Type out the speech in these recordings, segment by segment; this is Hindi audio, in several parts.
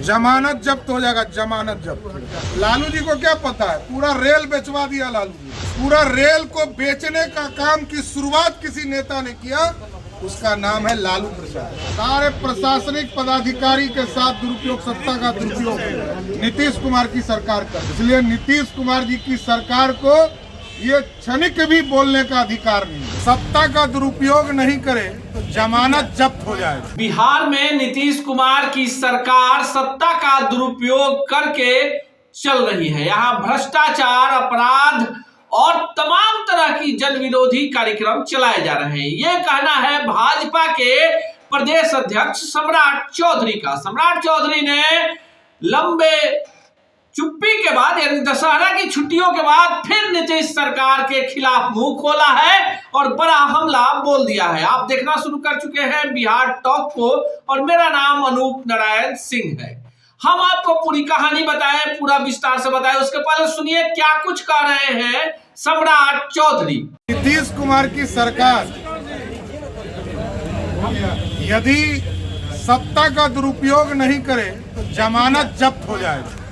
जमानत जब्त हो जाएगा, जमानत जब्त। लालू जी को क्या पता है, पूरा रेल बेचवा दिया लालू जी। पूरा रेल को बेचने का काम की शुरुआत किसी नेता ने किया, उसका नाम है लालू प्रसाद। सारे प्रशासनिक पदाधिकारी के साथ दुरुपयोग, सत्ता का दुरुपयोग नीतीश कुमार की सरकार का। इसलिए नीतीश कुमार जी की सरकार को ये क्षणिक भी बोलने का अधिकार नहीं। सत्ता का दुरुपयोग नहीं करे तो जमानत जब्त हो जाएगी। बिहार में नीतीश कुमार की सरकार सत्ता का दुरुपयोग करके चल रही है। यहाँ भ्रष्टाचार, अपराध और तमाम तरह की जन विरोधी कार्यक्रम चलाए जा रहे हैं। ये कहना है भाजपा के प्रदेश अध्यक्ष सम्राट चौधरी का। सम्राट चौधरी ने लंबे चुप्पी के बाद, यानी दशहरा की छुट्टियों के बाद फिर नीतीश सरकार के खिलाफ मुंह खोला है और बड़ा हमला बोल दिया है। आप देखना शुरू कर चुके हैं बिहार टॉक को और मेरा नाम अनूप नारायण सिंह है। हम आपको पूरी कहानी बताएं, पूरा विस्तार से बताएं, उसके पहले सुनिए क्या कुछ कह रहे हैं सम्राट चौधरी। नीतीश कुमार की सरकार यदि सत्ता का दुरुपयोग नहीं करे तो जमानत जब्त हो जाएगी।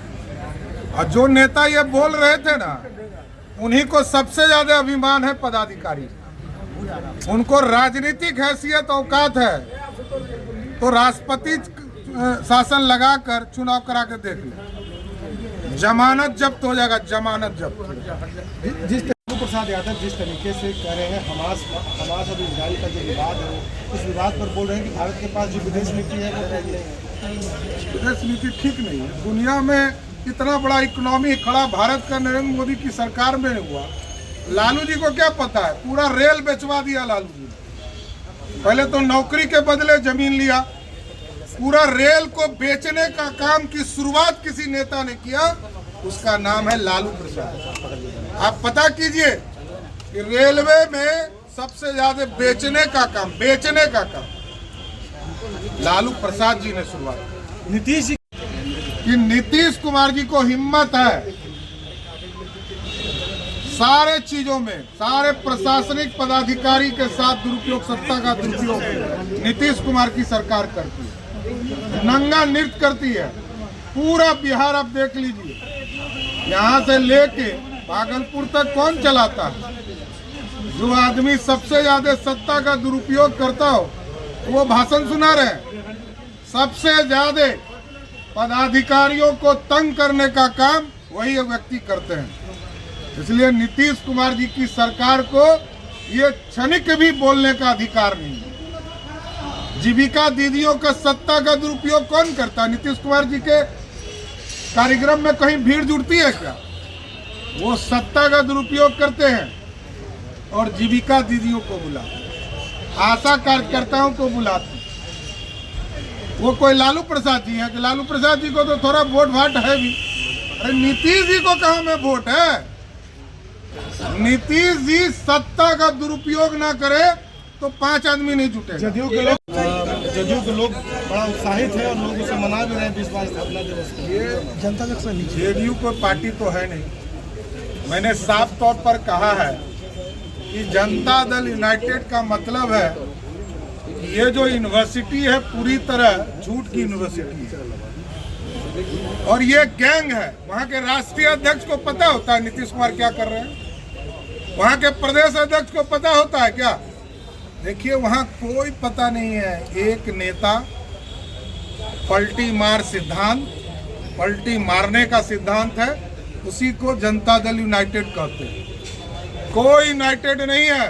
और जो नेता ये बोल रहे थे ना, उन्हीं को सबसे ज्यादा अभिमान है पदाधिकारी। उनको राजनीतिक हैसियत औकात है तो राष्ट्रपति शासन लगाकर चुनाव करा के देख ले, जमानत जब्त हो जाएगा, जमानत जब्त। जिस लालू प्रसाद यादव जिस तरीके से कह रहे हैं हमास और इजराइल का जो विवाद है, उस विवाद पर बोल रहे हैं कि भारत के पास जो विदेश नीति है वो ठीक नहीं है। विदेश नीति ठीक नहीं है। दुनिया में इतना बड़ा इकोनॉमी खड़ा भारत का नरेंद्र मोदी की सरकार में हुआ। लालू जी को क्या पता है, पूरा रेल बेचवा दिया लालू जी ने। पहले तो नौकरी के बदले जमीन लिया। पूरा रेल को बेचने का काम की शुरुआत किसी नेता ने किया, उसका नाम है लालू प्रसाद। आप पता कीजिए कि रेलवे में सबसे ज्यादा बेचने का काम लालू प्रसाद जी ने शुरुआत की। नीतीश कुमार जी को हिम्मत है सारे चीजों में, सारे प्रशासनिक पदाधिकारी के साथ दुरुपयोग, सत्ता का दुरुपयोग नीतीश कुमार की सरकार करती है। नंगा नृत्य करती है। पूरा बिहार आप देख लीजिए, यहाँ से लेके भागलपुर तक कौन चलाता है? जो आदमी सबसे ज्यादा सत्ता का दुरुपयोग करता हो वो भाषण सुना रहे। सबसे ज्यादा पदाधिकारियों को तंग करने का काम वही व्यक्ति करते हैं। इसलिए नीतीश कुमार जी की सरकार को ये क्षणिक भी बोलने का अधिकार नहीं है। जीविका दीदियों का सत्ता का दुरुपयोग कौन करता है? नीतीश कुमार जी के कार्यक्रम में कहीं भीड़ जुड़ती है क्या? वो सत्ता का दुरुपयोग करते हैं और जीविका दीदियों को बुलाते हैं, आशा कार्यकर्ताओं को बुलाते हैं। वो कोई लालू प्रसाद जी है कि लालू प्रसाद जी को तो थोड़ा वोट भाट है भी। अरे नीतीश जी को कहाँ में वोट है? नीतीश जी सत्ता का दुरुपयोग ना करे तो 5 आदमी नहीं जुटे। जदयू के लोग बड़ा उत्साहित है और लोग उसे मना भी रहे हैं विश्वास स्थापना दिवस। ये जनता जंक्शन जदयू कोई पार्टी तो है नहीं। मैंने साफ तौर पर कहा है कि जनता दल यूनाइटेड का मतलब है ये जो यूनिवर्सिटी है पूरी तरह झूठ की यूनिवर्सिटी है और ये गैंग है। वहाँ के राष्ट्रीय अध्यक्ष को पता होता है नीतीश कुमार क्या कर रहे हैं? वहाँ के प्रदेश अध्यक्ष को पता होता है क्या? देखिए वहाँ कोई पता नहीं है। एक नेता पलटी मार सिद्धांत, पलटी मारने का सिद्धांत है, उसी को जनता दल यूनाइटेड कहते हैं। कोई यूनाइटेड नहीं है।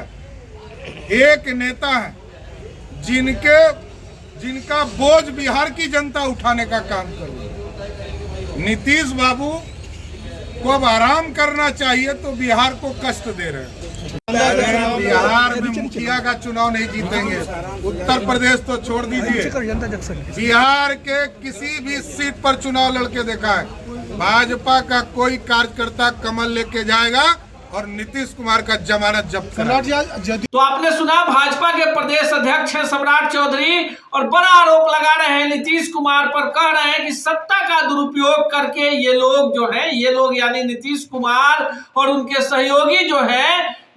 एक नेता है जिनका बोझ बिहार की जनता उठाने का काम कर रही है। नीतीश बाबू को अब आराम करना चाहिए तो बिहार को कष्ट दे रहे हैं। बिहार में मुखिया का चुनाव नहीं जीतेंगे। उत्तर प्रदेश तो छोड़ दीजिए, बिहार के किसी भी सीट पर चुनाव लड़के देखा है भाजपा का कोई कार्यकर्ता कमल लेके जाएगा और नीतीश कुमार का जमानत जब्त। तो आपने सुना भाजपा के प्रदेश अध्यक्ष हैं सम्राट चौधरी और बड़ा आरोप लगा रहे हैं नीतीश कुमार पर। कह रहे हैं कि सत्ता का दुरुपयोग करके ये लोग यानी नीतीश कुमार और उनके सहयोगी जो है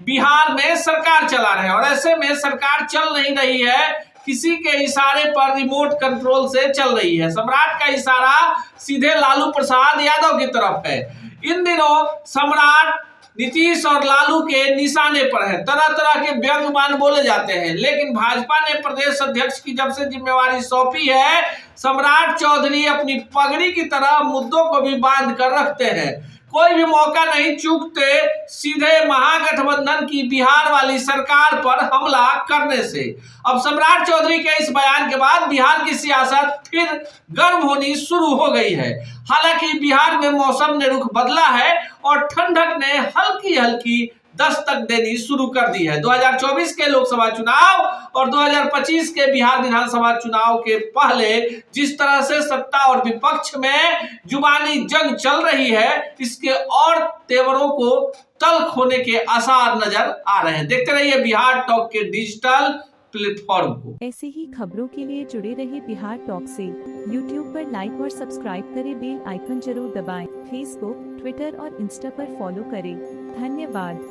बिहार में सरकार चला रहे हैं। और ऐसे में सरकार चल नहीं रही है किसी के इशारे पर रिमोट कंट्रोल से चल रही है। सम्राट का इशारा सीधे लालू प्रसाद यादव की तरफ है। इन दिनों सम्राट नीतीश और लालू के निशाने पर है। तरह तरह के व्यंग्यमान बोले जाते हैं, लेकिन भाजपा ने प्रदेश अध्यक्ष की जब से जिम्मेवारी सौंपी है, सम्राट चौधरी अपनी पगड़ी की तरह मुद्दों को भी बांध कर रखते हैं। कोई भी मौका नहीं चूकते सीधे महागठबंधन की बिहार वाली सरकार पर हमला करने से। अब सम्राट चौधरी के इस बयान के बाद बिहार की सियासत फिर गर्म होनी शुरू हो गई है। हालांकि बिहार में मौसम ने रुख बदला है और ठंडक ने हल्की हल्की दस्तक देनी शुरू कर दी है। 2024 के लोकसभा चुनाव और 2025 के बिहार विधानसभा चुनाव के पहले जिस तरह से सत्ता और विपक्ष में जुबानी जंग चल रही है, इसके और तेवरों को तल्ख होने के आसार नजर आ रहे हैं। देखते रहिए बिहार टॉक के डिजिटल प्लेटफॉर्म को। ऐसी ही खबरों के लिए जुड़े रहिए बिहार टॉक से। यूट्यूब पर लाइक और सब्सक्राइब करें, बेल आइकन जरूर दबाएं। फेसबुक, ट्विटर और इंस्टा पर फॉलो करें। धन्यवाद।